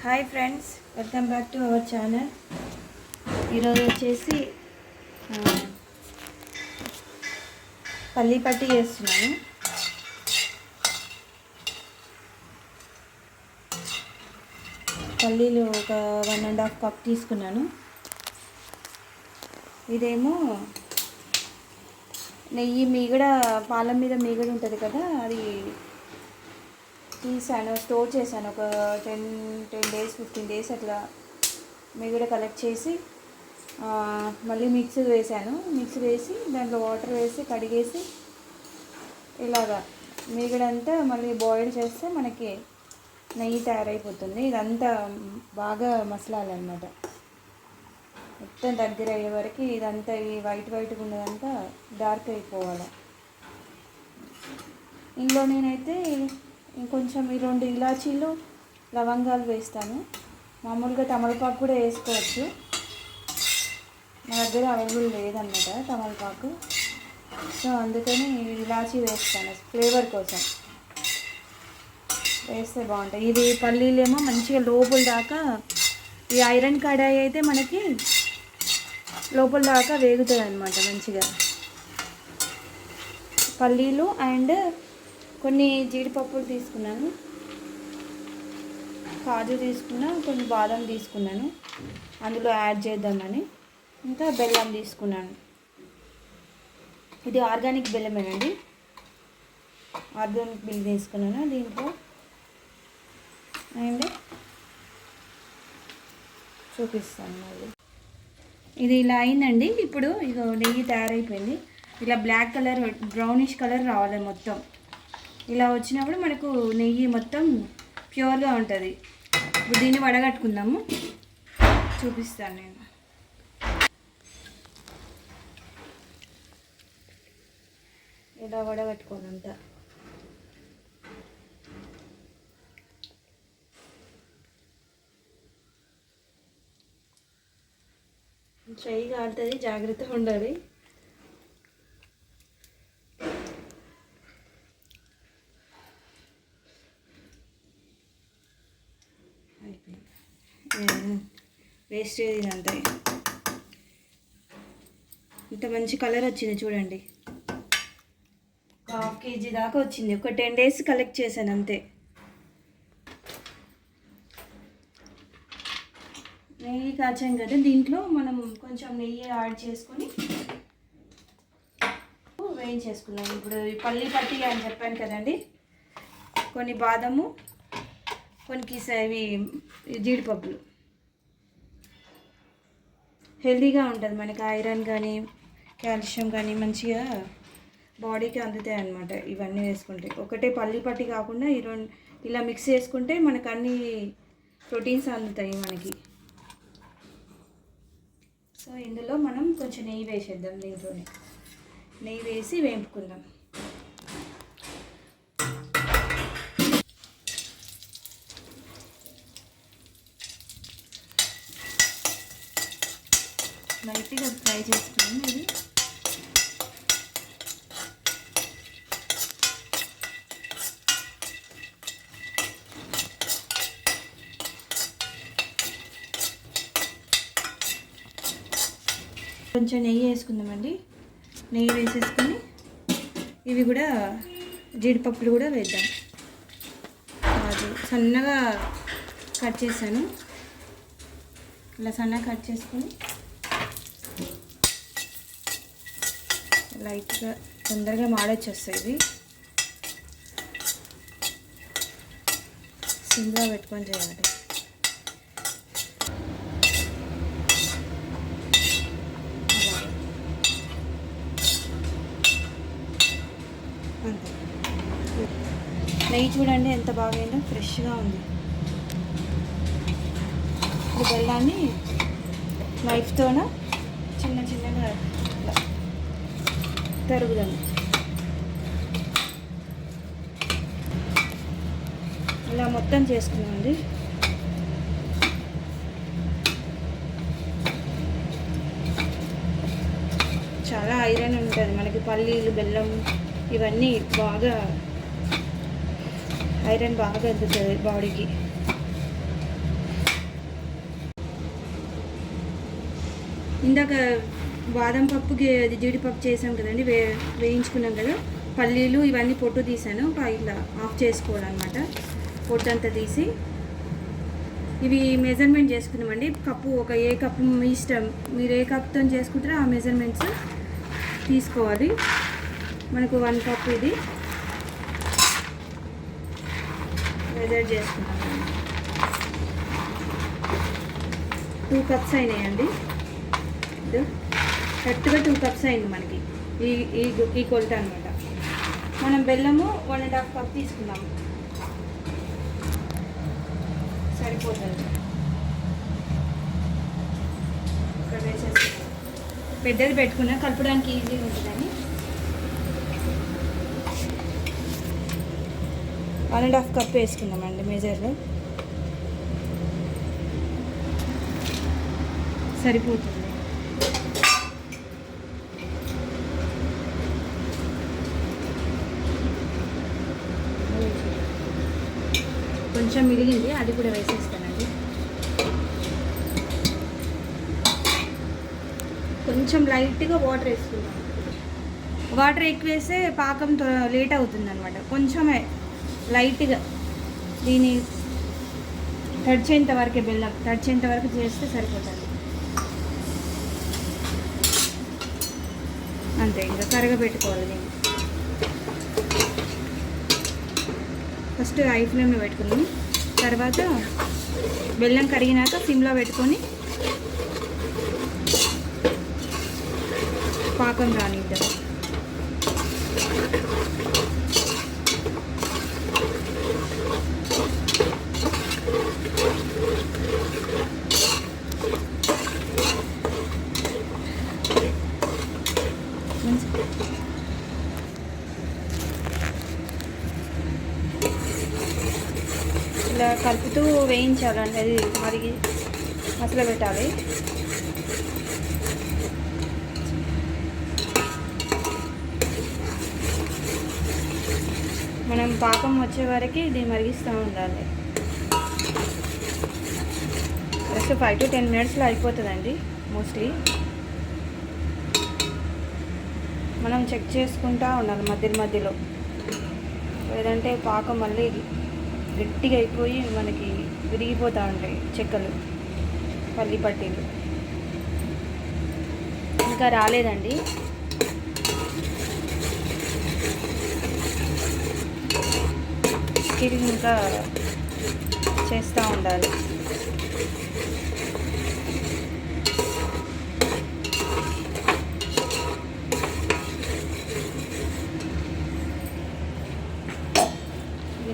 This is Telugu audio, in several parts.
Hi friends, welcome back to our channel. ఈరోజు వచ్చేసి పల్లీ పట్టి చేస్తున్నాను. పల్లీలు ఒక 1.5 కప్ తీసుకున్నాను. ఇదేమో నెయ్యి మీగడ, పాల మీద మీగడ ఉంటుంది కదా, అది తీసాను, స్టోర్ చేశాను. ఒక 10 days 15 days అట్లా మీగడ కలెక్ట్ చేసి మళ్ళీ మిక్సీ వేసి దాంట్లో వాటర్ వేసి కడిగేసి ఇలాగా మీగడంతా మళ్ళీ బాయిల్ చేస్తే మనకి నెయ్యి తయారైపోతుంది. ఇదంతా బాగా మసలాలన్నమాట, మొత్తం దగ్గర అయ్యే వరకు. ఇదంతా ఈ వైట్గా ఉన్నదంతా డార్క్ అయిపోవాలి. ఇందులో నేనైతే ఇంకొంచెం 2 ఇలాచీలు, లవంగాలు వేస్తాను. మామూలుగా తమలపాకు కూడా వేసుకోవచ్చు, నా దగ్గర అవైలబుల్ లేదన్నమాట తమలపాకు. సో అందుకని ఇలాచీ వేస్తాను, ఫ్లేవర్ కోసం వేస్తే బాగుంటాయి. ఇది పల్లీలేమో మంచిగా లోపల దాకా, ఈ ఐరన్ కడాయి అయితే మనకి లోపల దాకా వేగుతుంది అన్నమాట మంచిగా. పల్లీలు అండ్ కొన్ని జీడిపప్పులు తీసుకున్నాను, కాజు తీసుకున్నా, కొన్ని బాదం తీసుకున్నాను, అందులో యాడ్ చేద్దామని. ఇంకా బెల్లం తీసుకున్నాను. ఇది ఆర్గానిక్ బెల్లమేనండి, ఆర్గానిక్ బెల్లం తీసుకున్నాను దీంట్లో. అండ్ చూపిస్తాను మళ్ళీ. ఇది ఇలా అయిందండి. ఇప్పుడు ఇక నెయ్యి తయారైపోయింది. ఇలా బ్లాక్ కలర్, బ్రౌనిష్ కలర్ రావాలి మొత్తం. ఇలా వచ్చినప్పుడు మనకు నెయ్యి మొత్తం ప్యూర్గా ఉంటుంది. ఇప్పుడు దీన్ని వడగట్టుకుందాము, చూపిస్తాను నేను. ఇలా వడగట్టుకోనంత చెయ్యి కాలుతుంది, జాగ్రత్తగా ఉండాలి. వేస్టేజ్ ఇదంతా. ఇంత మంచి కలర్ వచ్చింది చూడండి. 1/2 kg దాకా వచ్చింది. ఒక 10 days కలెక్ట్ చేశాను అంతే. నెయ్యి కాచాం కదా, దీంట్లో మనం కొంచెం నెయ్యి యాడ్ చేసుకొని వేయించేసుకున్నాం. ఇప్పుడు పల్లి పట్టి అని చెప్పాను కదండి, కొన్ని బాదము, కొన్ని ఇవి జీడిపప్పులు. హెల్తీగా ఉంటుంది మనకి, ఐరన్ కానీ కాల్షియం కానీ మంచిగా బాడీకి అందుతాయి అన్నమాట ఇవన్నీ వేసుకుంటే. ఒకటే పల్లి పట్టి కాకుండా ఈ 2 ఇలా మిక్స్ చేసుకుంటే మనకు అన్ని ప్రోటీన్స్ అందుతాయి మనకి. సో ఇందులో మనం కొంచెం నెయ్యి వేసేద్దాం. దీంట్లోనే నెయ్యి వేసి వేపుకుందాం. లైట్గా ఫ్రై చేసుకున్నాం. ఇది కొంచెం నెయ్యి వేసుకుందామండి. నెయ్యి వేసేసుకొని ఇవి కూడా జీడిపప్పులు కూడా వేద్దాం. కాజు సన్నగా కట్ చేశాను, ఇలా సన్నగా కట్ చేసుకొని లైట్గా తొందరగా మాడొచ్చేస్తాయి. ఇవి సిమ్లో పెట్టుకొని చేయాలి. అంతే. నెయ్యి చూడండి ఎంత బాగైందో, ఫ్రెష్గా ఉంది. ఇప్పుడు బెల్లాన్ని నైఫ్తోన చిన్న చిన్నగా తరుగుదాం. ఇలా మొత్తం చేసుకున్నామండి. చాలా ఐరన్ ఉంటుంది మనకి, పల్లీలు, బెల్లం ఇవన్నీ బాగా ఐరన్ బాగా అందుతుంది బాడీకి. ఇందాక బాదం పప్పు జీడిపప్పు చేసాం కదండి, వేయించుకున్నాం కదా, పల్లీలు ఇవన్నీ పొట్టు తీసాను, ఇట్లా ఆఫ్ చేసుకోవాలన్నమాట. పొట్టు అంతా తీసి ఇవి మెజర్మెంట్ చేసుకుందామండి. కప్పు ఏ కప్పు మీ ఇష్టం, మీరు ఏ కప్తో చేసుకుంటారో ఆ మెజర్మెంట్స్ తీసుకోవాలి. మనకు 1 కప్ ఇది మెజర్ చేసుకున్నాం. 2 కప్స్ అయినాయండి. కరెక్ట్గా 2 కప్స్ అయింది మనకి ఈ కొలత అనమాట. మనం బెల్లము 1.5 కప్ తీసుకున్నాము, సరిపోతుంది. ఇక్కడ వేసేసుకున్నాం. పెద్దది పెట్టుకున్నా కలపడానికి ఈజీగా ఉంటుందని 1.5 కప్ వేసుకుందామండి మెజర్లో, సరిపోతుంది. కొంచెం మిగిలింది, అది కూడా వేసేస్తానండి. కొంచెం లైట్గా వాటర్ వేసుకుందాం. వాటర్ ఎక్కువ వేస్తే పాకం లేట్ అవుతుంది అనమాట. కొంచెమే లైట్గా దీన్ని తడిచేంత వరకే, బెల్లం తడిచేంత వరకు చేస్తే సరిపోతుంది. అంతే, ఇంకా కరగబెట్టుకోవాలి దీన్ని. ఫస్ట్ హై ఫ్లేమ్లో పెట్టుకుని, తర్వాత బెల్లం కరిగినాక సిమ్లో పెట్టుకొని పాకం రానిద్దాం. ఇలా కలుపుతూ వేయించాలండి, అది మరిగి మసలు పెట్టాలి. మనం పాకం వచ్చే వరకు దీన్ని మరిగిస్తూ ఉండాలి. జస్ట్ 5 to 10 minutesలో అయిపోతుందండి మోస్ట్లీ. మనం చెక్ చేసుకుంటూ ఉండాలి మధ్యలో, లేదంటే పాకం మళ్ళీ గట్టిగా అయిపోయి మనకి విరిగిపోతూ ఉంటాయి చెక్కలు, పల్లి పట్టీలు. ఇంకా రాలేదండి. స్టిల్ ఇంకా చేస్తూ ఉండాలి.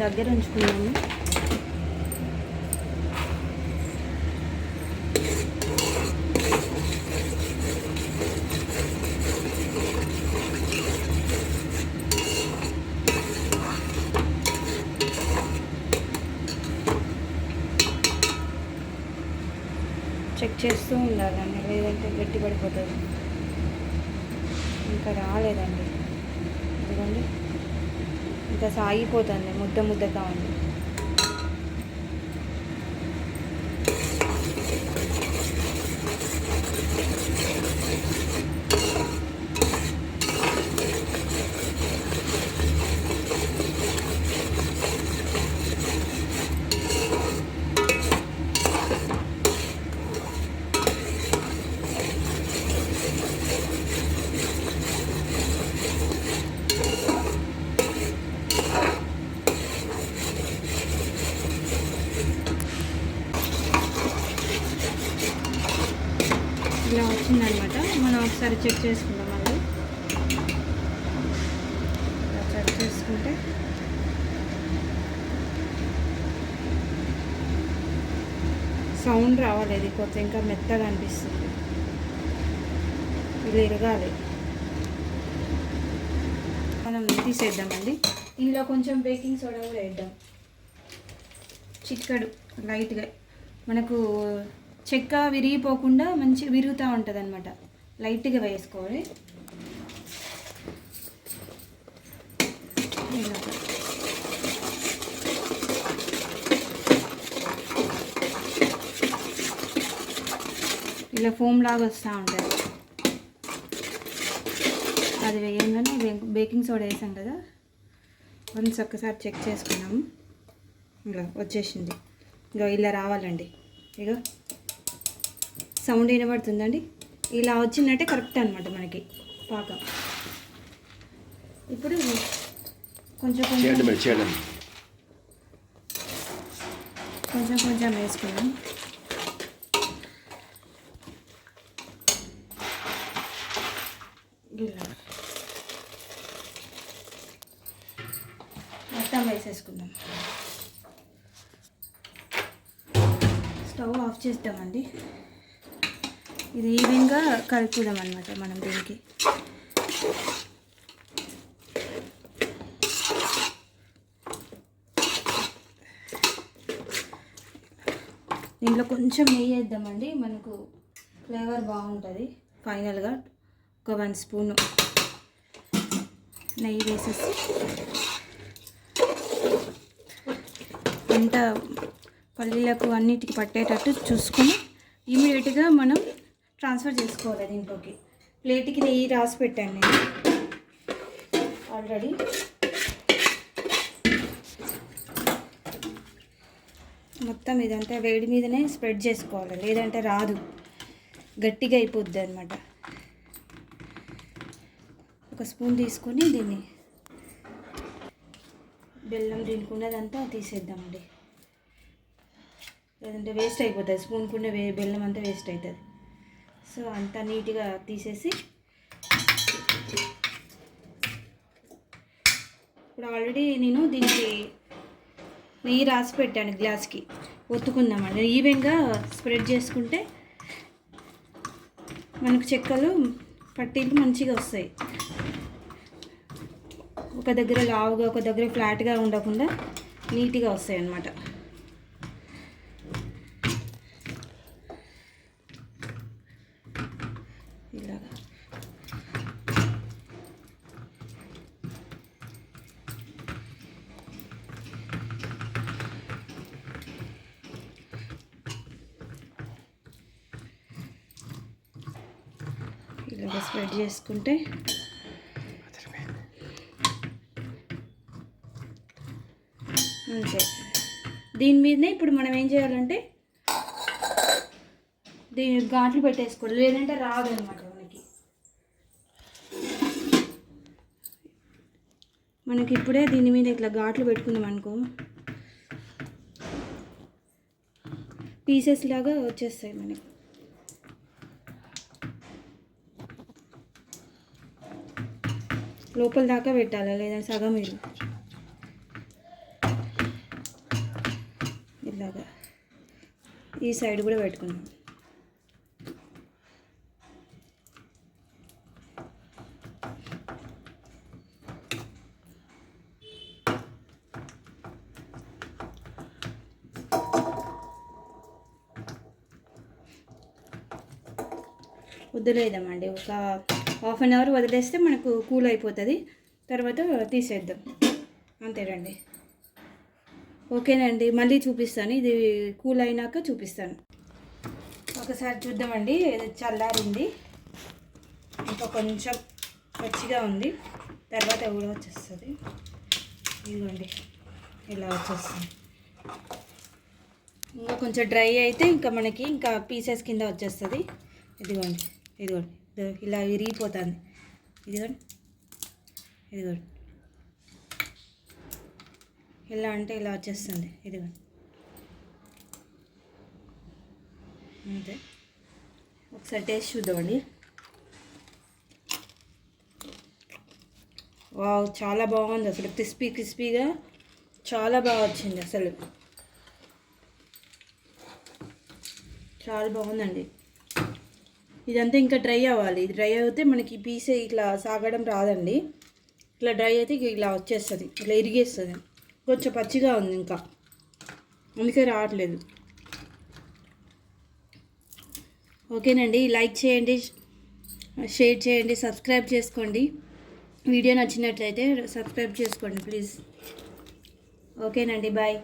దగ్గర ఉంచుకున్నాము. చెక్ చేస్తూ ఉండాలండి, లేదంటే గట్టి పడిపోతుంది. ఇంకా రాలేదండి, ఇదిగోండి ఇంకా సాగిపోతుంది, ముద్దగా ఉంది. ఇలా వచ్చిందనమాట. మనం ఒకసారి చెక్ చేసుకుందాం. మళ్ళీ చెక్ చేసుకుంటే సౌండ్ రావాలి, ఇది కొంచెం ఇంకా మెత్తగా అనిపిస్తుంది, ఇది ఎరగాలి. మనం తీసేద్దామండి. ఇందులో కొంచెం బేకింగ్ సోడా కూడా వేద్దాం, చిక్కడు లైట్గా. మనకు చెక్క విరిగిపోకుండా మంచిగా విరుగుతూ ఉంటుంది అనమాట. లైట్గా వేసుకోవాలి. ఇలా ఇట్లా ఫోమ్ లాగా వస్తూ ఉంటుంది. అది వేయంగానే బేకింగ్ సోడా వేసాం కదా, వన్స్ ఒక్కసారి చెక్ చేసుకున్నాము. ఇలా వచ్చేసింది. ఇక ఇలా రావాలండి. ఇక సౌండ్ వినబడుతుందండి. ఇలా వచ్చిందంటే కరెక్ట్ అనమాట మనకి పాకం. ఇప్పుడు కొంచెం కొంచెం వేసుకున్నాం. ఇలా మొత్తం వేసేసుకుందాం. స్టవ్ ఆఫ్ చేద్దామండి. ఇది ఈవెన్గా కలుపుదాం అన్నమాట మనం దీనికి. దీంట్లో కొంచెం నెయ్యి వేద్దామండి, మనకు ఫ్లేవర్ బాగుంటుంది. ఫైనల్గా ఒక 1 స్పూను నెయ్యి వేసేసి అంత పల్లీలకు అన్నిటికి పట్టేటట్టు చూసుకొని ఇమీడియట్గా మనం ట్రాన్స్ఫర్ చేసుకోవాలి దీంట్లోకి. ప్లేట్కి నెయ్యి రాసి పెట్టాను నేను ఆల్రెడీ. మొత్తం ఇదంతా వేడి మీదనే స్ప్రెడ్ చేసుకోవాలి, లేదంటే రాదు, గట్టిగా అయిపోద్ది అనమాట. ఒక స్పూన్ తీసుకొని దీన్ని బెల్లం దీనికి ఉన్నదంతా తీసేద్దామండి, లేదంటే వేస్ట్ అయిపోతుంది. స్పూన్కున్న బెల్లం అంతా వేస్ట్ అవుతుంది. సో అంతా నీట్గా తీసేసి ఇప్పుడు ఆల్రెడీ నేను దీనికి నెయ్యి రాసి పెట్టాను గ్లాస్కి. ఒత్తుకుందామండి. ఈవెన్గా స్ప్రెడ్ చేసుకుంటే మనకు చెక్కలు పట్టీలు మంచిగా వస్తాయి. ఒక దగ్గర లావుగా ఒక దగ్గర ఫ్లాట్గా ఉండకుండా నీట్గా వస్తాయి అన్నమాట. ఇలాగా ఇలాగ స్ప్రెడ్ చేసుకుంటే అంతే. దీని మీదనే ఇప్పుడు మనం ఏం చేయాలంటే దీని ఘాట్లు పెట్టేసుకోవాలి, లేదంటే రాదు అనమాట మనకి. ఇప్పుడే దీని మీద ఇట్లా ఘాట్లు పెట్టుకుందాం అనుకో, పీసెస్ లాగా వచ్చేస్తాయి మనకి. లోపల దాకా పెట్టాలి, లేదా సగం మీరు ఇలాగా. ఈ సైడ్ కూడా పెట్టుకుందాం. వదిలేద్దామండి, ఒక ½ అన్ అవర్ వదిలేస్తే మనకు కూల్ అయిపోతుంది. తర్వాత తీసేద్దాం, అంతేనండి. ఓకేనండి, మళ్ళీ చూపిస్తాను. ఇది కూల్ అయినాక చూపిస్తాను. ఒకసారి చూద్దామండి. చల్లారింది, ఇంకా కొంచెం పచ్చిగా ఉంది. తర్వాత కూడా వచ్చేస్తుంది. ఇదిగోండి ఇలా వచ్చేస్తుంది. ఇంకా కొంచెం డ్రై అయితే ఇంకా మనకి ఇంకా పీసెస్ కింద వచ్చేస్తుంది. ఇదిగోండి ఇదిగోండి ఇలా విరిగిపోతుంది. ఇదిగోండి ఇదిగోండి ఇలా అంటే ఇలా వచ్చేస్తుంది. ఇదిగోండి అంతే. ఒకసారి టేస్ట్ చూద్దామండి. వావ్, చాలా బాగుంది అసలు. క్రిస్పీగా చాలా బాగా వచ్చింది అసలు. చాలా బాగుందండి. ఇదంతా ఇంకా డ్రై అవ్వాలి. ఇది డ్రై అయితే మనకి పీసే ఇట్లా సాగడం రాదండి. ఇట్లా డ్రై అయితే ఇలా వచ్చేస్తుంది, ఇట్లా ఇరిగేస్తుంది. కొంచెం పచ్చిగా ఉంది ఇంకా, అందుకే రావట్లేదు. ఓకేనండి, లైక్ చేయండి, షేర్ చేయండి, సబ్స్క్రైబ్ చేసుకోండి. వీడియో నచ్చినట్లయితే సబ్స్క్రైబ్ చేసుకోండి ప్లీజ్. ఓకేనండి, బాయ్.